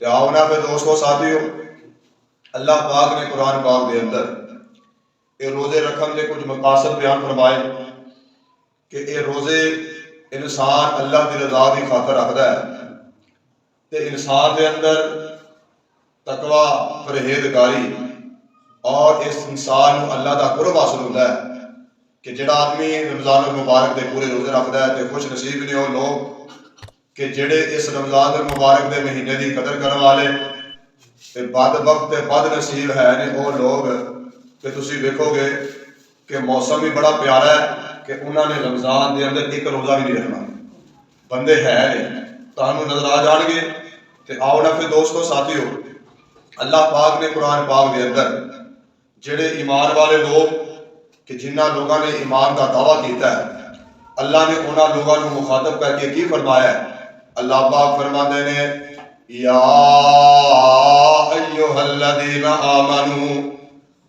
تو آؤ نا پھر دوستو ساتھیو، اللہ پاک نے قرآن پاک دے اندر یہ روزے رکھن دے کچھ مقاصد بیان فرمائے کہ یہ روزے انسان اللہ کی رضا کی خاطر رکھتا ہے تے انسان دے اندر تقوی پرہیزگاری اور اس انسان کو اللہ کا قرب حاصل ہوتا ہے کہ جڑا آدمی رمضان المبارک دے پورے روزے رکھتا ہے تے خوش نصیب نے وہ لوگ کہ جڑے اس رمضان المبارک دے مہینے کی قدر کرنے والے تے بد وقت تے بد نصیب ہے نے وہ لوگ کہ تسی دیکھو گے کہ موسم بھی بڑا پیارا ہے کہ انہوں نے رمضان دے اندر ایک روزہ بھی نہیں رکھنا، بندے ہے تانوں نظر آ جان گے۔ تے آؤ نا پھر دوستو ساتھیو، اللہ پاک نے قرآن پاک دے اندر جڑے ایمان والے لوگ کہ جنہ لوگوں نے ایمان کا دعویٰ کیتا ہے، اللہ نے انہاں لوگوں کو مخاطب کر کے کی فرمایا ہے؟ اللہ پاک فرماتے ہیں یا ایھا الذین آمنوا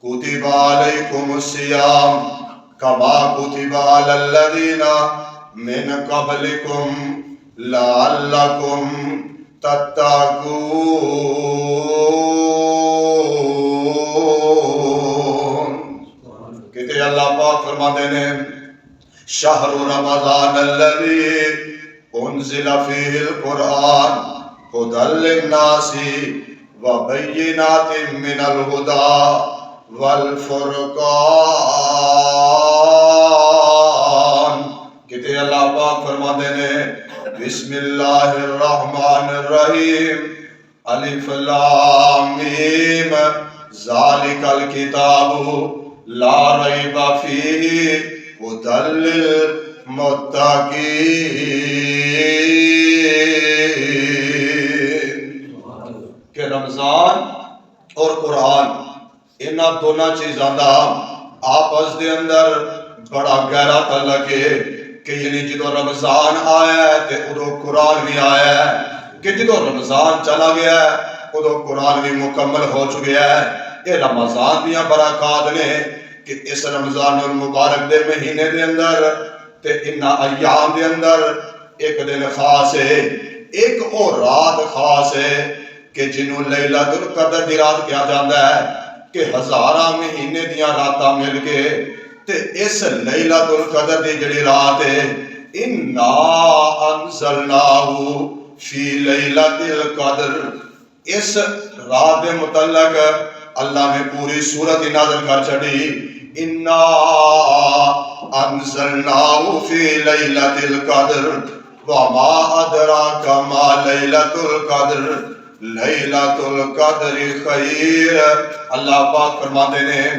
کتب علیکم الصیام کما کتب علی الذین من قبلکم لعلکم تتقون۔ کہتے اللہ پاک فرماتے ہیں شہر رمضان الذی انزل فیہ القرآن ھدی للناس وبینات من الہدی والفرقان۔ کہتے اللہ پاک فرماتے ہیں بسم اللہ الرحمن الرحیم الف لام میم ذالک الکتاب لا ریب فیہ ھدی للمتقین۔ کہ رمضان اور قرآن انہاں دونوں چیزاں دا آپس دے اندر بڑا گہرا تعلق ہے کہ یعنی جدو رمضان آیا ہے تے ادو قرآن بھی آیا ہے، کہ جدو رمضان چلا گیا ہے ادو قرآن بھی مکمل ہو چکا ہے۔ یہ رمضان دیاں برکات نے کہ اس رمضان المبارک دے مہینے دے اندر تے انہاں ایام دے اندر ایک دن خاص ہے، ایک اور رات خاص ہے کہ جنہوں لیلۃ القدر دی رات کیا جاتا ہے کہ ہزاراں مہینے دیاں راتاں مل کے تے اس لیلۃ القدر دی جڑی رات ہے انا انزلناہ فی لیلۃ القدر، اس رات دے متعلق اللہ نے پوری سورت نازل کر چھڑی انا انزلناہ فی لیلۃ القدر وما ادراک ما لیلۃ القدر لیلۃ القدر خیر۔ اللہ پاک فرماتے ہیں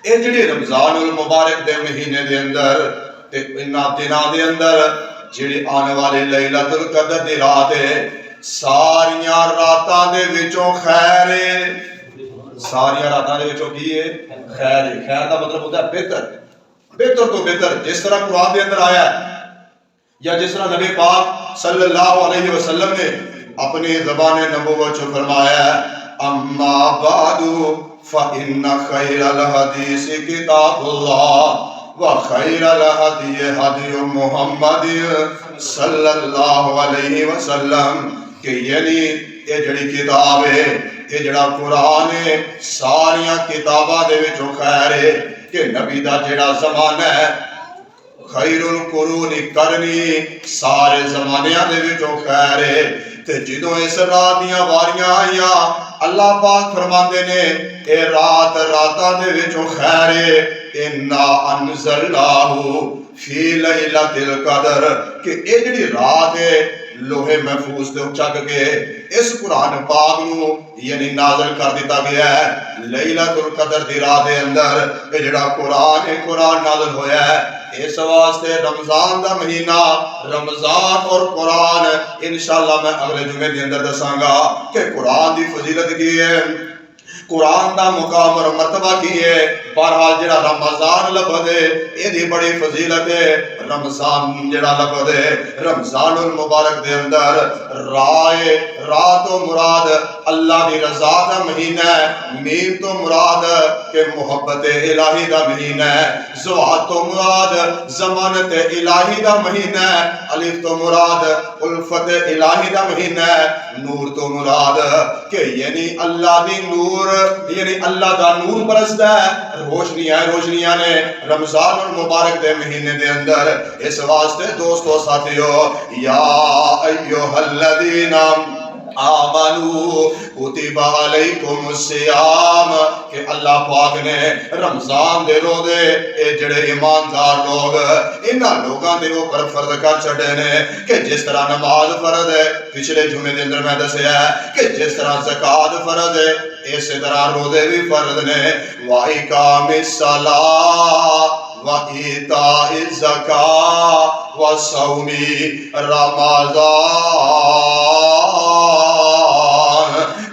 اے جڑی رمضان المبارک دے مہینے دے اندر تے انہاں دناں دے اندر جڑی آنے والے لیلۃ القدر دی رات ہے ساریاں راتاں دے وچوں خیر ہے، ساریاں راتاں دے وچوں کی ہے؟ خیر ہے۔ خیر دا مطلب ہوتا ہے بہتر، بہتر تو بہتر، جس طرح قرآن دے اندر آیا ہے یا جس طرح نبی پاک صلی اللہ علیہ وسلم نے اپنی زبان نبوت سے فرمایا ہے اما بعد فإن خیر الحدیث کتاب اللہ وخیر الہدی ہدی محمد صلی اللہ علیہ وسلم۔ کہ یعنی یہ جڑی کتاب ہے، یہ جڑا قرآن ہے، ساریاں کتاباں دے وچوں خیر ہے کہ نبی دا جڑا زمانہ ہے خیر القرون کرنی سارے زمانیاں دے وچوں خیر ہے۔ تے جدوں اس رات دیاں واریاں آئیاں اللہ پاک فرماندے نے اے رات راتاں دے وچوں خیر ہے انا انزلناہ فی لیلۃ القدر، کہ اے جڑی رات ہے لوہے محفوظ تے چک کے اس قرآن پاک نو یعنی نازل کر دیتا گیا ہے لیلۃ القدر دی رات دے اندر۔ اے جڑا قرآن ہے قرآن نازل ہویا ہے اس واسطے رمضان دا مہینہ، رمضان اور قرآن انشاءاللہ میں اگلے جمعے دے اندر دساں گا کہ قرآن دی فضیلت کی ہے، قرآن دا مقام اور مرتبہ کی ہے۔ بہرحال جڑا رمضان لفظ ہے یہ دی بڑی فضیلت ہے۔ رمضان جڑا لفظ ہے رمضان المبارک دے اندر رات و مراد اللہ دی رضا دا مہینہ ہے، میم تو مراد کہ محبت الہی دا مہینہ ہے، زوات تو مراد ضمانت الہی دا مہینہ ہے، الف تو مراد الفت الہی دا مہینہ ہے، نور تو مراد کہ یعنی اللہ دی نور، یعنی اللہ دا نور برسدا ہے، روشنیاں نے رمضان المبارک دے مہینے دے اندر۔ اس واسطے دوستو ساتھیو، یا ایھا الذین آمنو کتب علیکم الصیام، کہ اللہ پاک نے رمضان دے روزے اے جڑے ایماندار لوگ انہاں لوگاں دے اوپر فرض کر چھڈے نے، کہ جس طرح نماز فرض ہے، پچھلے جمعے دے اندر میں دسیا ہے کہ جس طرح زکوٰۃ فرض ہے، اسی طرح روزے بھی فرض نے۔ وَإِقَامِ الصَّلَاةِ وَإِيتَاءِ الزَّكَاةِ وَصَوْمِ رَمَضَانَ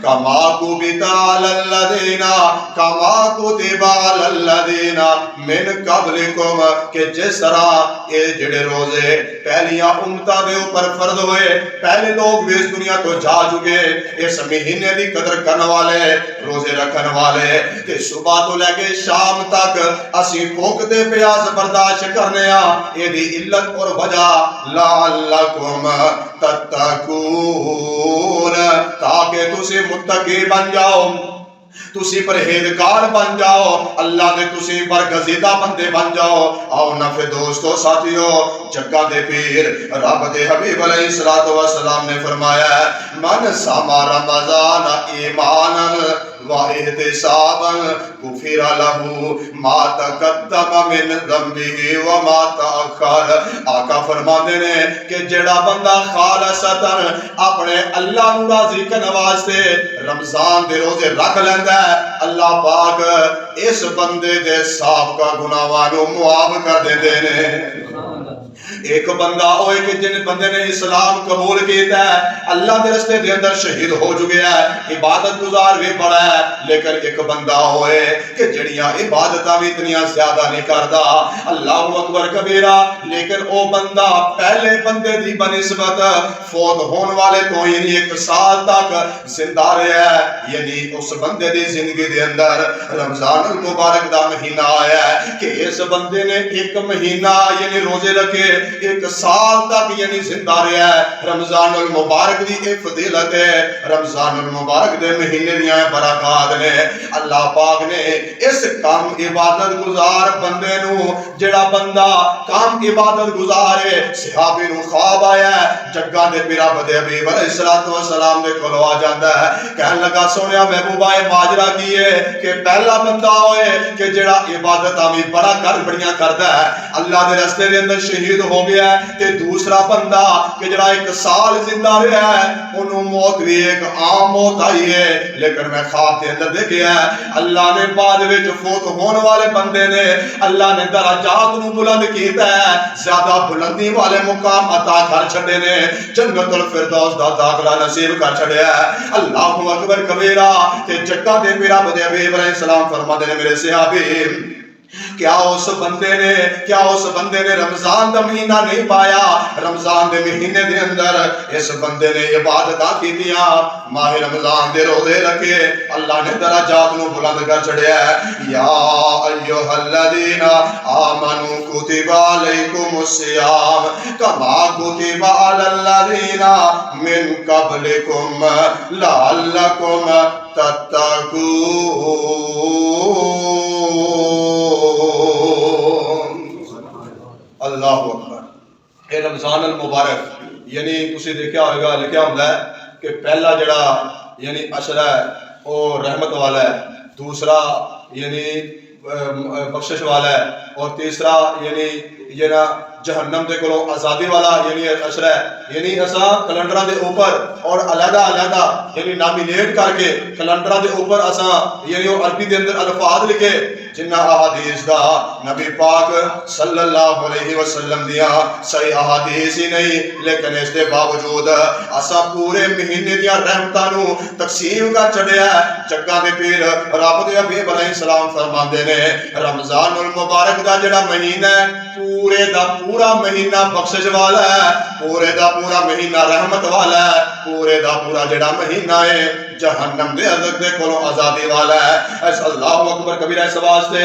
کما کتب علی الذین من قبلکم، کہ جس طرح یہ جڑے روزے پہلیاں امتاں دے اوپر فرض ہوئے، پہلے لوگ بھی اس دنیا تو جا چکے، اس مہینے دی قدر کرنے والے، روزے رکھن والے، کہ صبح تو لے کے شام تک اسی بھوک تے پیاس برداشت کرنے ہاں، یہ دی علت اور وجہ لعلکم تتقون، تاکہ تسی متقی بن جاؤ، تسی پرہیزگار بن جاؤ، اللہ دے تسی برگزیدہ بندے بن جاؤ۔ آؤ نفع دوستو ساتھیو، جگہ دے پیر رب دے حبیب علیہ السلام نے فرمایا ہے، من صام رمضان ایمانا واحتسابا غفر له ما تقدم من ذنبه وما تأخر۔ آقا فرماتے نے کہ جڑا بندہ خالصتاً اپنے اللہ نو راضی کرنے واسطے رمضان دے روزے رکھ لیندا ہے، اللہ پاک اس بندے دے سابقہ گناہاں نو معاف کر دیندے نے۔ ایک بندہ ہوئے کہ جن بندے نے اسلام قبول کیتا ہے، اللہ دے رستے دے اندر شہید ہو چکیا ہے، عبادت گزار بھی بڑا ہے، لیکن ایک بندہ ہوئے کہ جڑیاں عبادتاں بھی اتنیاں زیادہ نہیں کردا، اللہ اکبر کبیرہ، لیکن او بندہ پہلے بندے دی بنسبت فوت ہون والے تو یعنی 1 سال تک زندہ رہا ہے، یعنی اس بندے دی زندگی دے اندر رمضان المبارک دا مہینہ آیا ہے کہ اس بندے نے 1 مہینہ یعنی روزے رکھے، 1 سال تک یعنی زندہ رہا ہے۔ رمضان المبارک دی اے فضیلت ہے، رمضان المبارک دے مہینے دیاں برکات نے۔ اللہ پاک نے اس کام عبادت گزار بندے نو، جڑا بندہ کام عبادت گزارے، صحابی نو خواب آیا ہے، جگہ دے پیرا بدے حبیب علیہ السلام دے کولو آ جاندا ہے، کہن لگا سونیا محبوبہ اے ماجرا کی ہے کہ پہلا بندہ ہوئے کہ جڑا عبادتاں بھی بڑیاں کردا ہے، اللہ دے رستے دے اندر شہید ہو گیا ہے، تے دوسرا بندہ کہ جڑا 1 سال زندہ رہا ہے، انہوں موت بھی ایک عام موت آئی ہے، لیکن میں خواب کے اندر دیکھیا ہے اللہ نے بعد وچ فوت ہونے والے بندے نے اللہ نے درجات نو بلند کیتا ہے، زیادہ بلندی والے مقام عطا کر چھڈے نے، جنت الفردوس دا داخلہ نصیب کر چھڈیا ہے۔ اللہ اکبر کبیرہ۔ تے جگہ دے میرا بدے حبیب علیہ السلام فرماتے نے میرے صحابی، کیا اس بندے نے رمضان دا مہینہ نہیں پایا؟ رمضان دے مہینے دے اندر اس بندے نے عبادتاں کیتیاں، ماہ رمضان دے روزے رکھے، اللہ نے درجات نو بلند کر چھڑیا ہے۔ یا ایھا الذین آمنوا کتب علیکم الصیام کما کتب علی الذین من قبلکم لعلکم تتقون۔ اللہ اکبر۔ اے رمضان المبارک یعنی تسی دیکھا ہوئے گا لکھیا ہوندا ہے کہ پہلا جڑا یعنی عشرہ ہے وہ رحمت والا ہے، دوسرا یعنی بخشش والا ہے، اور تیسرا یعنی جہنم دے کولوں آزادی والا یعنی عشرہ ہے۔ یعنی اساں کیلنڈراں دے اوپر اور علیحدہ یعنی نامینیٹ کر کے کیلنڈراں دے اوپر اساں یعنی وہ عربی دے اندر الفاظ لکھے جنہ احادیث دا نبی پاک صلی اللہ علیہ وسلم دیا صحیح احادیث ہی نہیں، لیکن اس دے باوجود اساں پورے مہینے دیاں رحمتاں نو تقسیم کر چھڈیا ہے۔ جگہ دے پیر رب دے حبیب علیہ السلام فرماندے نے رمضان المبارک دا جڑا مہینہ ہے پورے دا پورا پورا مہینہ بخشش والا ہے، پورے دا پورا مہینہ رحمت والا ہے، پورے دا پورا جڑا مہینہ ہے جہنم دے عذاب دے کولوں آزادی والا ہے۔ اس اللہ اکبر کبیرہ اس واسطے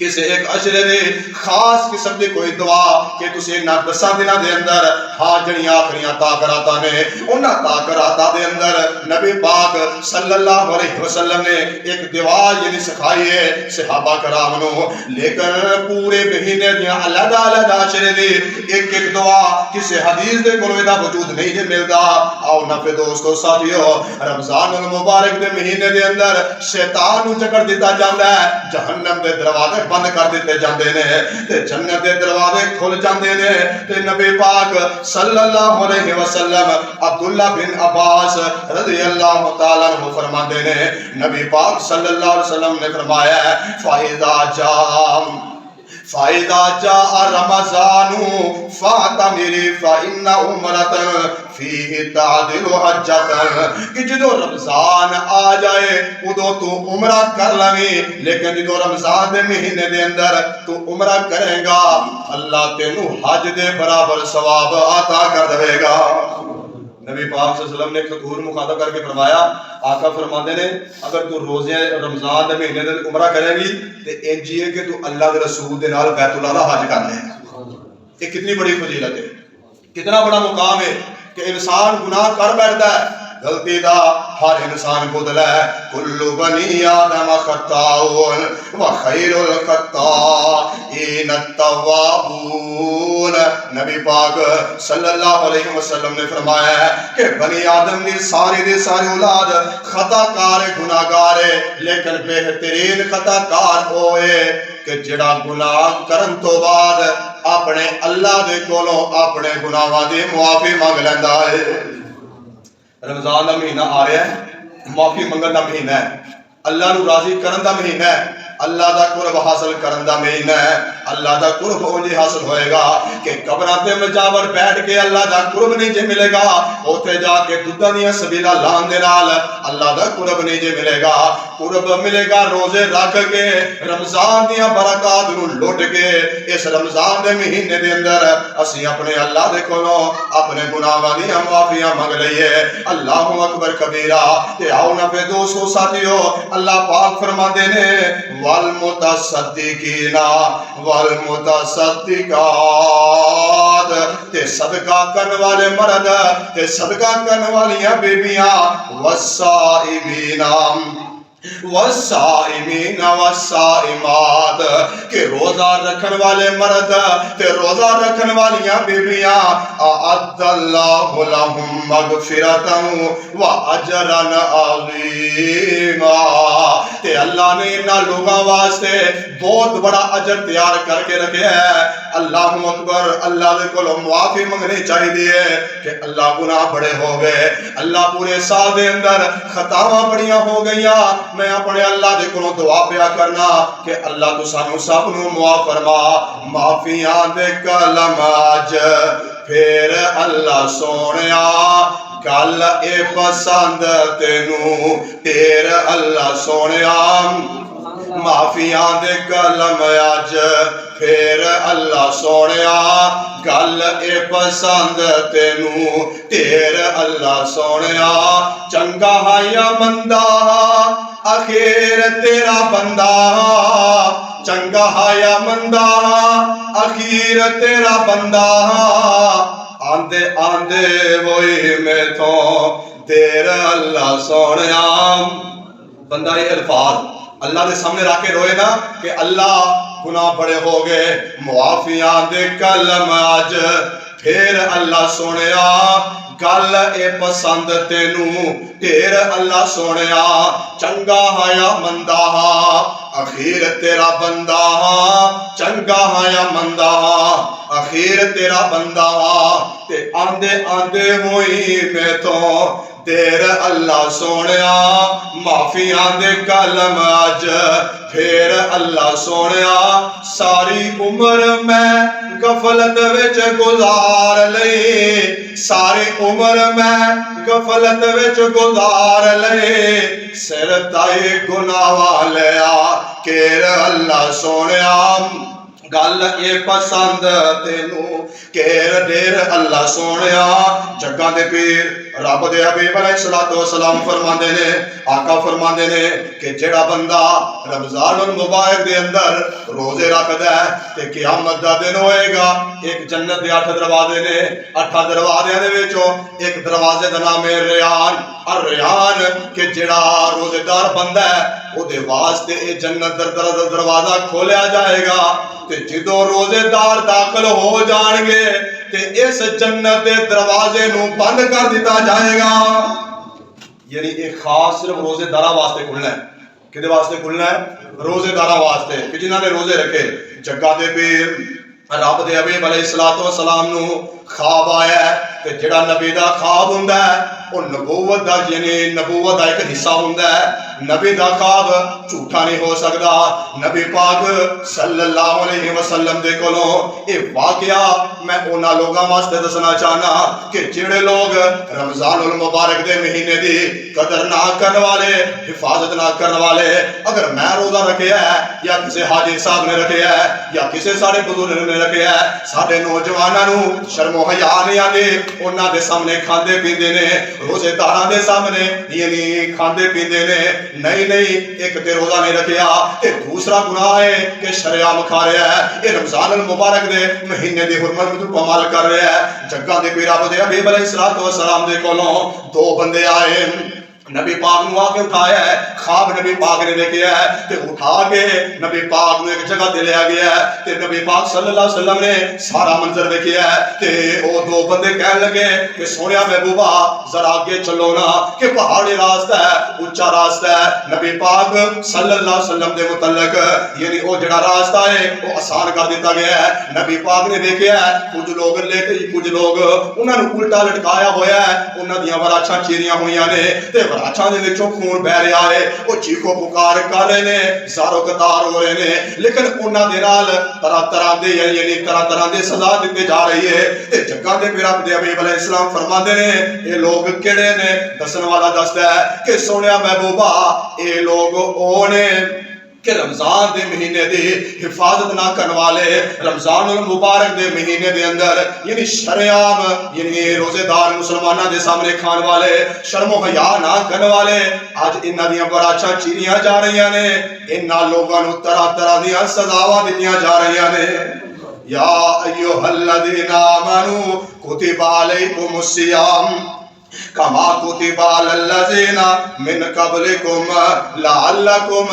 کسی ایک عشرے دے خاص قسم دی کوئی دعا کہ تسی نہ 10 دنوں دے اندر ہاں جڑیاں آخریاں تاکراتاں نے انہاں تاکراتاں دے اندر نبی پاک صلی اللہ علیہ وسلم نے ایک دعا یعنی سکھائی ہے صحابہ کرام نو، لیکن پورے مہینے دیاں علیحدہ علیحدہ عشرے دی ایک ایک دعا کسی حدیث دے کولوں دا وجود نہیں جے ملدا۔ آؤ نفع دوستو ساتھیو، رمضان المبارک دے مہینے دے اندر شیطان نو جکڑ دتا جاندا ہے، جہنم دے دروازے بند کر دیتے جاندے نے تے جنت دے دروازے کھل جاندے نے تے نبی پاک صلی اللہ علیہ وسلم عبداللہ بن عباس رضی اللہ تعالیٰ عنہ فرماتے نے، نبی پاک صلی اللہ علیہ وسلم نے فرمایا ہے فَإِذَا جَاءَ رَمَضَانُ فَاعْتَمِرِ فَإِنَّ عُمْرَةً فِيهِ تَعْدِلُ حَجَّةً، کہ جدو رمضان آ جائے ادو تو عمرہ کر لویں، لیکن جدو رمضان دے مہینے دے اندر تو عمرہ کرے گا اللہ تینو حج دے برابر ثواب عطا کر دے گا۔ نبی پاک صلی اللہ علیہ وسلم نے ایک خطور مخاطب کر کے فرمایا، آقا فرماتے نے اگر تو روزے رمضان دے مہینے دے عمرہ کرے گی تے انج ہے کہ تو اللہ دے رسول دے نال بیت اللہ دا حج کر لے۔ یہ کتنی بڑی فضیلت ہے، کتنا بڑا مقام ہے کہ انسان گناہ کر بیٹھتا ہے، غلطی دا ہر انسان بدلا ہے، کل بنی آدم خطاؤن وخیر الخطائین التوابون۔ نبی پاک صلی اللہ علیہ وسلم نے فرمایا ہے کہ بنی آدم دی ساری اولاد خطا کار گناہ گار ہے، لیکن بہترین خطا کار ہوئے کہ جڑا گناہ کرن تو بعد اپنے اللہ دے کولوں اپنے گناہاں دی معافی مانگ لیندا ہے۔ رمضان دا مہینہ آ رہا ہے، معافی منگن دا مہینہ ہے، اللہ نو راضی کرن دا مہینہ ہے، اللہ دا قرب حاصل کرن دا مہینہ ہے۔ اللہ دا قرب انجی حاصل ہوئے گا کہ قبراں تے مجاور بیٹھ کے اللہ دا قرب نہیں جے ملے گا، اوتھے جا کے دودھاں دیاں سبیلاں لان دے نال اللہ دا قرب نہیں جے ملے گا۔ قرب ملے گا روزے رکھ کے، رمضان دیاں برکات نو لٹ کے۔ اس رمضان دے مہینے دے اندر اسی اپنے اللہ دے کولوں اپنے گناہاں دیاں معافیاں منگ لئیے۔ اللہ اکبر کبیرہ۔ تے آؤ نفع دوستو ساتھیو، اللہ پاک فرماندے نے والمتصدقین والمتصدقات، تے صدقہ کرنے والے مرد تے صدقہ کرنے والیاں بیبیاں، والصائمین والصائمین والصائمات، کہ روزہ رکھن والے مرد تے روزہ رکھن والیاں بیبیاں، اعد اللہ لہم مغفرۃ و اجرا عظیما، تے اللہ نے انہاں لوگاں واسطے بہت بڑا اجر تیار کر کے رکھا ہے۔ اللہ اکبر۔ اللہ دے کولوں معافی منگنی چاہیے کہ اللہ گناہ بڑے ہو گئے، اللہ پورے سال دے اندر خطاواں بڑیاں ہو گئیاں، میں اپنے اللہ دے کولوں دعا پیا کرنا کہ اللہ تو سانو سب نو معاف فرما۔ معافیاں دے کلم اج پھر اللہ سونیا، گل اے پسند تینو تیر اللہ سونیا، معافیاں دے کلم اج پھر اللہ سونیا، گل اے پسند تینو تیر اللہ سونیا، چنگا یا مندہ اخیر تیرا بندہ، چنگا یا مندہ اخیر تیرا بندہ، آندے آندے وہی میں تو تیر اللہ سونیا۔ بندہ یہ الفاظ اللہ دے سامنے رکھ کے روئے نا کہ اللہ گناہ بڑے ہو گئے، معافیاں دے کلم اج پھر اللہ سونیا، گل اے پسند تینو تیر اللہ سونیا، چنگا یا مندہ اخیر تیرا بندہ، چنگا یا مندہ اخیر تیرا بندہ، تے آندے آندے ہوئی میں تو تیر اللہ سونیا، معافیاں دے کلم اج پھر اللہ سونیا، ساری عمر میں غفلت وچ گزار لئی، ساری عمر میں غفلت وچ گزار لئی، سر تائی گناہ والیا کیر اللہ سونیا، گل یہ پسند تینوں کیر دیر اللہ سونیا جگہ دے پیر رب دے حبیب علیہ الصلوۃ والسلام فرماندے نے آقا فرماندے نے کہ جڑا بندہ رمضان المبارک دے اندر روزے رکھدا ہے تے قیامت دا دن ہوئے گا ایک جنت دے 8 دروازے نے 8 دروازے دے وچوں ایک دروازے دا نام ہے ریان اور ریان کہ جڑا روزے دار بندہ ہے او دے واسطے اے جنت دا دروازہ کھولیا جائے گا تے جدوں روزے دار داخل ہو جان گے تے اس جنت دے دروازے نو بند کر دیتا جائے گا. یعنی ایک خاص صرف روزے داراں واسطے کھلنا ہے. کدے واسطے کھلنا ہے؟ روزے داراں واسطے کہ جنہاں نے روزے رکھے. جگہ دے پیر رب دے حبیب علیہ الصلوۃ والسلام نو خواب آیا ہے تے جڑا نبی دا خواب ہوندا ہے او نبوت دا یعنی نبوت دا ایک حصہ ہوندا ہے. نبی دا خواب جھوٹا نہیں ہو سکدا. نبی پاک صلی اللہ علیہ وسلم دے کولوں اے واقعہ میں انہاں لوگاں واسطے دسنا چاہنا کہ جڑے لوگ رمضان المبارک دے مہینے دی قدر نہ کرن والے حفاظت نہ کرن والے اگر میں روزہ رکھیا ہے یا کسی حاجی صاحب نے رکھیا ہے یا کسی سارے بزرگ نے رکھیا ہے سارے نوجواناں نو شرم و حیا نہیں آندی انہاں دے سامنے کھاندے پیندے نے روزے داراں دے سامنے یعنی کھاندے پیندے نے نہیں ایک تے روزہ نہیں رکھیا تے دوسرا گناہ ہے کہ شریعہ کھا رہا ہے یہ رمضان المبارک دے مہینے دی حرمت تو پامال کر رہا ہے. جگہ دے پیر رب دے حبیب علیہ الصلوۃ والسلام دے کولوں 2 بندے آئے نبی پاک نو آ کے اٹھایا ہے. خواب نبی پاک نے دیکھا ہے تے اٹھا کے نبی پاک نو ایک جگہ تے لے گیا ہے تے نبی پاک صلی اللہ علیہ وسلم نے سارا منظر دیکھا ہے تے او 2 بندے کہنے لگے کہ سونیا محبوبہ ذرا آگے چلو نا کہ پہاڑی راستہ ہے اونچا راستہ ہے. نبی پاک صلی اللہ علیہ وسلم دے متعلق یعنی او جڑا راستہ ہے وہ آسان کر دیتا گیا ہے. نبی پاک نے دیکھا ہے کچھ لوگ لیٹے کچھ لوگ انہاں نو الٹا لٹکایا ہویا ہے انہاں دیاں وراچھاں چیریاں ہوئیاں نے تے وراچھاں دے وچوں خون بہ رہا ہے وہ چیخو پکار کر رہے نے زارو قطار ہو رہے نے لیکن انہاں دے نال طرح دے یعنی طرح دے سزا دتے جا رہی ہے. تے جگہ دے پیر رب دے حبیب علیہ السلام فرماندے نے اے لوگ کیڑے نے دسن والا دسدا ہے کہ سونیا محبوبہ اے لوگ او نے کہ رمضان دے مہینے دی حفاظت نہ کرنے والے رمضان المبارک دے مہینے دے اندر یعنی شریعام یعنی روزے دار مسلمانہ دے سامنے کھان والے شرم و حیا نہ کرنے والے آج انہاں دیاں براچھاں چیریاں جا رہی نے انہاں لوگاں نو طرح دیاں سزاواں دتیاں جا رہی نے. یا ایھا الذین آمنوا کتب علیکم الصیام کما کتب علی الذین من قبلکم لعلکم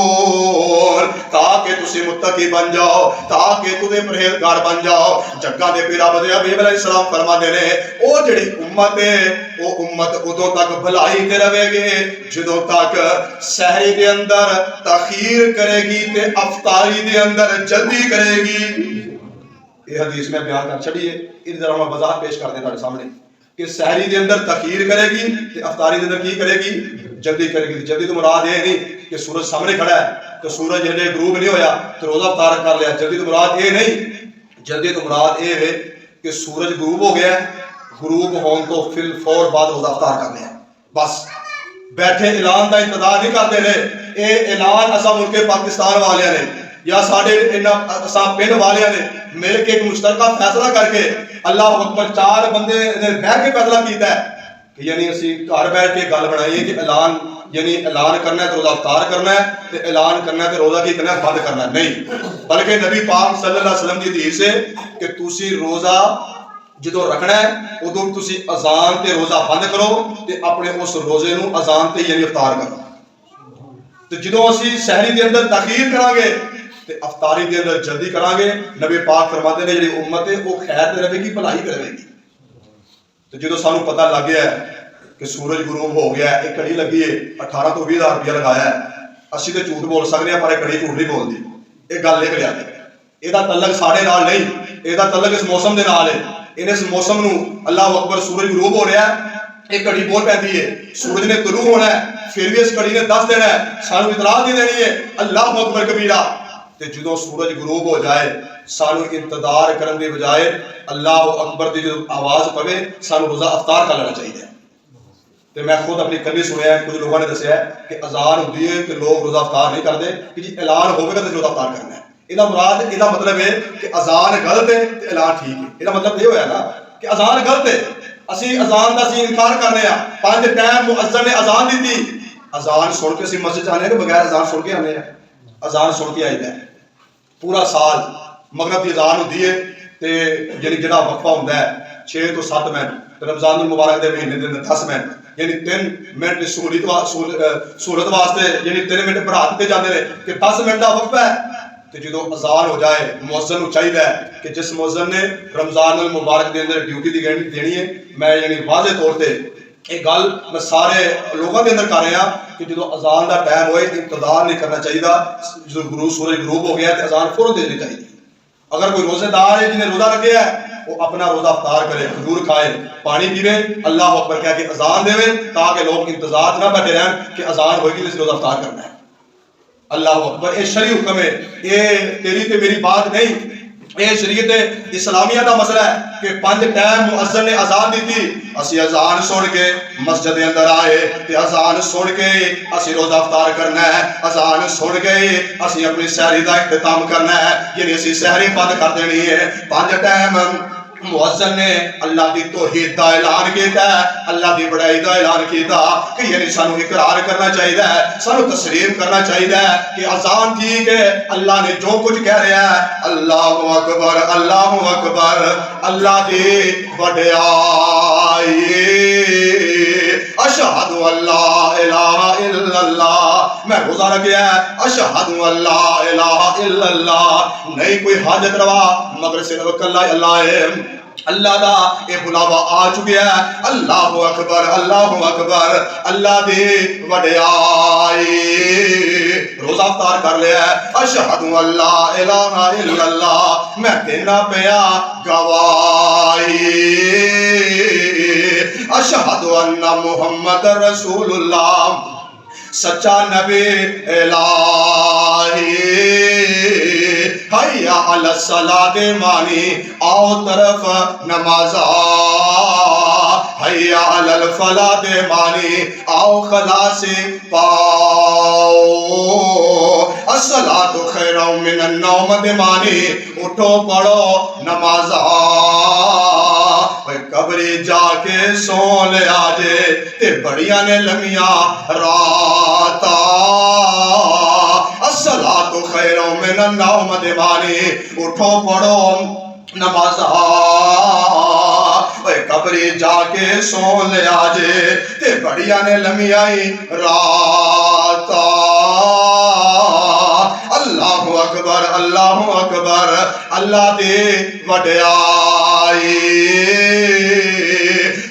تتقون تاکہ تسی متقی بن جاؤ تاکہ تسی پرہیزگار بن جاؤ. جگہ دے پیر رب دے حبیب علیہ السلام فرماندے نے او جڑی امت ہے او امت ادوں تک بھلائی تے رہے گی جدوں تک سحری دے اندر تاخیر کرے گی تے افطاری دے اندر جلدی کرے گی. یہ حدیث میں بیان کر چھڑی ہے ان ذرا میں وضاحت پیش کر دیں تھوڑے سامنے کہ سحری دے اندر تاخیر کرے گی تے افطاری دے اندر کی کرے گی جلدی کرے گی. جلدی تو مراد یہ نہیں کہ سورج سامنے کھڑا ہے تو سورج جلے غروب نہیں ہویا تو روزہ افطار کر لیا. جلدی تو مراد یہ نہیں. جلدی تو مراد یہ ہے کہ سورج غروب ہو گیا غروب ہون تو فل فور بعد روزہ افطار کر لیا. بس بیٹھے اعلان دا انتظار نہیں کرتے رہے. اے اعلان اسا ملک پاکستان والے نے یا ساڈے اساں پنڈ والے نے مل کے ایک مشترکہ فیصلہ کر کے اللہ اکبر 4 بندے نے بیٹھ کے فیصلہ کیتا ہے کہ یعنی اسی گھر بیٹھ کے گل بنائیے کہ اعلان یعنی اعلان کرنا ہے تو روزہ افطار کرنا ہے تے اعلان کرنا ہے تے روزہ کی کرنا ہے بند کرنا ہے. نہیں بلکہ نبی پاک صلی اللہ علیہ وسلم کی حدیث ہے کہ تسی روزہ جدوں رکھنا ہے ادوں تسی اذان تے روزہ بند کرو تے اپنے اس روزے نو اذان تے یعنی افطار کرو. تے جدوں اسی سحری دے اندر تاخیر کران گے تے افطاری دے اندر جلدی کران گے نبی پاک فرماتے ہیں جڑی امت ہے وہ خیر تے رہے گی بھلائی تے رہے گی. تے جدوں سانو پتہ لگ گیا ہے کہ سورج غروب ہو گیا ہے ایک گھڑی لگی ہے 18 تو 20 ہزار روپیہ لگایا ہے اسی تے جھوٹ بول سکتے ہیں پر ایک گھڑی جھوٹ نہیں بولدی. ایک گل نکل آتی یہ تعلق ساڈے نال نہیں یہ تعلق اس موسم دے نال ہے. ان اس موسم نو اللہ اکبر سورج غروب ہو رہا ہے ایک گھڑی بول پیندی ہے سورج نے طلوع ہونا ہے پھر بھی اس گھڑی نے دس دینا ہے سانو اطلاع دی دینی ہے اللہ اکبر کبیرہ. تے جدوں سورج غروب ہو جائے سانو انتظار کرن دی بجائے اللہ اکبر دی جو آواز پوے سانو روزہ افطار کر لینا چاہیے. تو میں خود اپنی کنی سنیا ہے، کچھ لوگوں نے دسیا ہے کہ اذان ہوتی ہے کہ لوگ روزہ افطار نہیں کرتے کہ جی اعلان ہوگا تو روزہ افطار کرنا ہے. یہ مراد یہ مطلب ہے کہ اذان غلط ہے تو اعلان ٹھیک ہے. یہ مطلب یہ ہوا نا کہ اذان غلط ہے، اسی اذان کا اسی انکار کرنے ہیں. 5 ٹائم مؤذن نے اذان دی تھی، اذان سن کے اسی مسجد آنے کہ بغیر اذان سن کے آنے ہیں؟ اذان سن کے آئی ہے. پورا سال مغرب کی اذان ہوتی ہے تے یعنی جڑا وقفہ ہوتا ہے 6 تو 7 منٹ، رمضان المبارک دے مہینے دے 10 منٹ یعنی 3 منٹ سہولت واسطے یعنی 3 منٹ بڑھا دیتے جاتے ہیں کہ 10 منٹ کا وقفہ ہے. تو جدو اذان ہو جائے مؤذن کو چاہیے کہ جس مؤذن نے رمضان المبارک دے اندر ڈیوٹی دی دینی ہے، میں یعنی واضح طور پہ ایک گل میں سارے لوگوں کے اندر کر رہا کہ جدو اذان دا ٹائم ہوئے انتظار نہیں کرنا چاہیے. جو سورج غروب ہو گیا تو اذان فوراً دینی چاہیے. اگر کوئی روزے دار ہے جنہیں روزہ رکھے ہے وہ اپنا روزہ افطار کرے، کھجور کھائے، پانی پیوے، اللہ اکبر کہہ کے اذان دے تاکہ لوگ انتظار نہ بیٹھے رہن کہ اذان ہوئے گی تو روزہ افطار کرنا ہے. اللہ اکبر. یہ شرعی حکم ہے، یہ تیری تے میری بات نہیں، یہ شریعت اسلامیہ کا مسئلہ ہے کہ 5 ٹائم مؤذن نے اذان دی تھی، اسی اذان سن کے مسجد اندر آئے تے اذان سن کے اسی روزہ افطار کرنا ہے، اذان سن کے اسی اپنی سحری دا اختتام کرنا ہے، یعنی اسی سحری بند کر دینی ہے. 5 ٹائم مؤذن نے اللہ دی توحید دا اعلان کیتا ہے، اللہ دی بڑائی دا اعلان کیتا کہ یعنی سانو اقرار کرنا چاہیے ہے، سانو تسلیم کرنا چاہیے ہے کہ اذان ٹھیک ہے، اللہ نے جو کچھ کہہ رہا ہے اللہ اکبر اللہ اکبر، اللہ دی بڑائی، اشہد ان لا الہ الا اللہ، میں روزہ رکھیا ہے اشہد ان لا الہ الا اللہ، نہیں کوئی حاجت روا مگر صرف اللہ ہے. اللہ دا یہ بلاوا آ چکیا ہے، اللہ اکبر اللہ دی وڈیائی. روزہ افطار کر لیا ہے، اشہد ان لا الہ الا اللہ، میں دینا پیا گواہی، اشہد ان محمد رسول اللہ، سچا نبی الہی. حیا علی الصلاۃ مانی آؤ طرف نمازا، حیا علی الفلاح مانی آؤ خلاص پاؤ، الصلاۃ خیر من النوم مانی اٹھو پڑھو نمازا، قبری جا کے سو لے آجے تے بڑیاں نے لمیاں راتا، الصلاۃ خیر من النوم مانی اٹھو پڑھو نمازا، قبری جا کے سو لے آجے تے بڑیاں نے لمیاں راتا. اللہ اکبر اللہ دی وڈیائی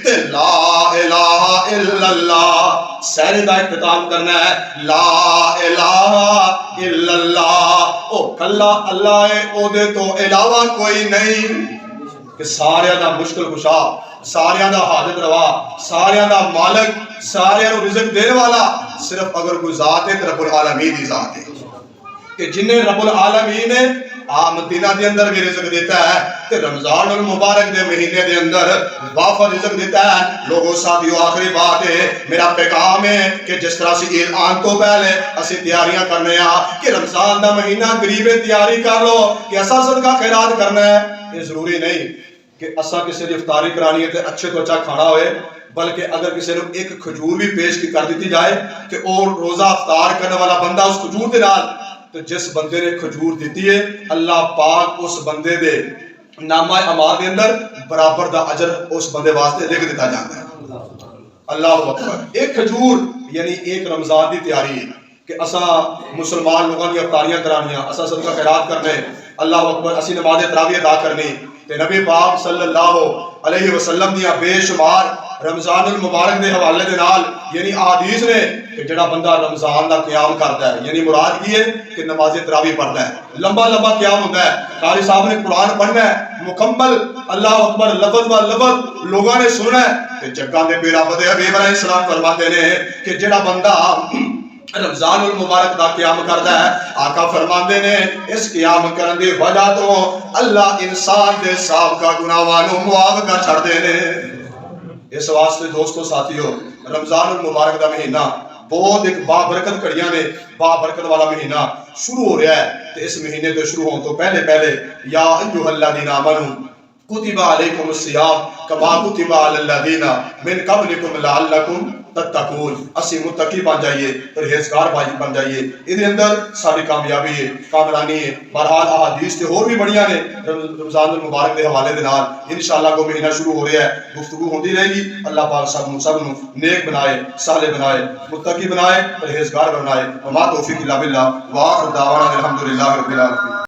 تے لا الہ الا اللہ. سحر دا اختتام کرنا ہے، لا الہ الا اللہ، او کلا اللہ ہے، او دے تو علاوہ کوئی نہیں، کہ سارے دا مشکل کشا، سارے دا حاجت روا، سارے دا مالک، سارے نو رزق دینے والا صرف اگر کوئی ذات ہے تو رب العالمین دی ذات ہے، کہ جنہیں رب العالمین نے مدینہ دے اندر بھی رزق دیتا ہے تے رمضان المبارک دے مہینے دے اندر وافر رزق دیتا ہے. لوگوں ساتھیوں آخری بات ہے، میرا پیغام ہے کہ جس طرح سے عید آن تو پہلے اسی تیاریاں کرنے کہ رمضان دا مہینہ قریب تیاری کر لو کہ اسا صدقہ خیرات کرنا ہے. یہ ضروری نہیں کہ اسا کسی دی افطاری کرانی ہے تے اچھے تو اچھا کھانا ہوئے، بلکہ اگر کسی نے ایک کھجور بھی پیش کر دیتی جائے کہ اور روزہ افطار کرنے والا بندہ اس کھجور دے نال، تو جس بندے نے کھجور دیتی ہے اللہ پاک اس بندے دے نامہ اعمال دے اندر برابر دا اجر اس بندے واسطے لکھ دیتا جاتا ہے. اللہ اکبر. ایک کھجور یعنی ایک رمضان دی تیاری ہے کہ اسا مسلمان لوگوں کی افطاریاں کرانیاں، اسا صدقہ خیرات کرنے، اللہ اکبر، اسی نماز تراویح ادا کرنی تے نبی پاک صلی اللہ علیہ وسلم دیا بے شمار رمضان المبارک دے حوالے دے نال یعنی احادیث نے کہ جڑا بندہ رمضان دا قیام کرتا ہے، یعنی مراد کی ہے کہ نماز تراویح پڑھتا ہے، لمبا لمبا قیام ہوتا ہے، قاری صاحب نے قرآن پڑھنا ہے مکمل، اللہ اکبر، لفظ با لفظ لوگوں نے سننا ہے. کہ جگہ دے پیرا بدے حبیب علیہ السلام فرماتے ہیں کہ جڑا بندہ رمضان المبارک دا قیام کرتا ہے، آقا فرماندے نے اس قیام کرن دی وجہ تو اللہ انسان دے سابقہ گناہاں نوں معاف کر چھڑدے نے. اس واسطے دوستو ساتھیو رمضان المبارک دا مہینہ بہت ایک بابرکت کڑیاں نے بابرکت والا مہینہ شروع ہو رہا ہے تو اس مہینے تو شروع ہونے تو پہلے یا ایھا الذین آمنوا کتب علیکم الصیام کما کتب علی الذین من قبلکم لعلکم تتقون اسی متقی بن جائیے پرہیزگار بن جائیے یہ اندر ساری کامیابی ہے کامرانی ہے بہرحال احادیث تے اور بھی بڑیاں نے رمضان المبارک دے حوالے دے نال انشاءاللہ کو مہینہ شروع ہو رہا ہے گفتگو ہوندی رہے گی اللہ پاک سب نو نیک بنائے صالح بنائے متقی بنائے پرہیزگار بنائے وما توفیق الا باللہ وآخر دعوانا الحمدللہ رب العالمین